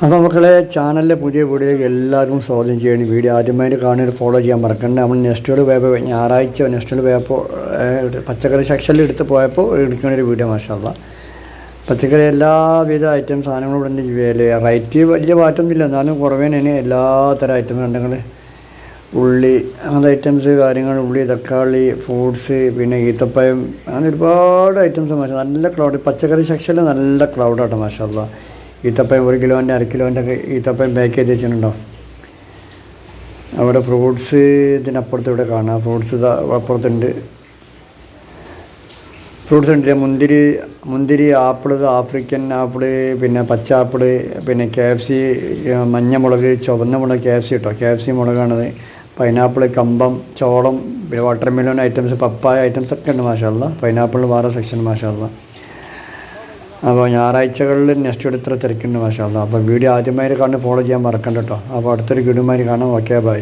അപ്പോൾ മക്കളെ ചാനലിലെ പുതിയ വീഡിയോയ്ക്ക് എല്ലാവർക്കും സ്വാഗതം ചെയ്യണം. വീഡിയോ ആദ്യമായിട്ട് കാണുന്നത് ഫോളോ ചെയ്യാൻ മറക്കണ്ട. നമ്മൾ നെക്സ്റ്റോട് പോയപ്പോൾ ഞായറാഴ്ച നെക്സ്റ്റോട് പോയപ്പോൾ പച്ചക്കറി സെക്ഷനിൽ എടുത്ത് പോയപ്പോൾ എടുക്കുന്നൊരു വീഡിയോ മാഷാഅല്ലാഹ്. പച്ചക്കറി എല്ലാവിധ ഐറ്റം സാധനങ്ങളും ഇവിടെ ഉണ്ട്. റേറ്റ് വലിയ മാറ്റമൊന്നുമില്ല, എന്നാലും കുറവേനാണ്. എല്ലാ തരം ഐറ്റംസ് ഉണ്ടെങ്കിൽ ഉള്ളി അങ്ങനത്തെ ഐറ്റംസ് കാര്യങ്ങൾ, ഉള്ളി, തക്കാളി, ഫ്രൂട്ട്സ്, പിന്നെ ഈത്തപ്പഴം, അങ്ങനെ ഒരുപാട് ഐറ്റംസ് മാഷാ. നല്ല ക്രൗഡ് പച്ചക്കറി സെക്ഷനിൽ നല്ല ക്രൗഡാട്ടോ മാഷാഅല്ലാഹ്. ഈത്തപ്പഴം 1 കിലോൻ്റെ 1/2 കിലോൻ്റെ ഒക്കെ ഈത്തപ്പഴം പാക്ക് ചെയ്ത് വെച്ചിട്ടുണ്ടോ. അവിടെ ഫ്രൂട്ട്സ് ഇതിനപ്പുറത്ത് ഇവിടെ കാണാം. ഫ്രൂട്ട്സ് അപ്പുറത്തുണ്ട്. ഫ്രൂട്ട്സ് ഉണ്ട്. മുന്തിരി, ആപ്പിൾ, ആഫ്രിക്കൻ ആപ്പിൾ, പിന്നെ പച്ച ആപ്പിൾ, പിന്നെ KFC, മഞ്ഞമുളക്, ചുവന്ന മുളക്, KFC മുളകാണത്. പൈനാപ്പിൾ, കമ്പം, ചോളം, പിന്നെ വാട്ടർമെലോൺ ഐറ്റംസ്, പപ്പായ ഐറ്റംസ് ഒക്കെ ഉണ്ട് മാഷാഅല്ലാഹ്. പൈനാപ്പിൾ വേറെ സെക്ഷൻ മാഷാഅല്ലാഹ്. അപ്പോൾ ഞായറാഴ്ചകളിൽ നെക്സ്റ്റ് ഇത്ര തിരക്കുണ്ട് മാഷാഅല്ലാഹ്. അപ്പോൾ വീഡിയോ ആദ്യമായിട്ട് കാണുന്നത് ഫോളോ ചെയ്യാൻ മറക്കണ്ട കേട്ടോ. അപ്പോൾ അടുത്തൊരു വീഡിയോമായിട്ട് കാണാം. Okay, by.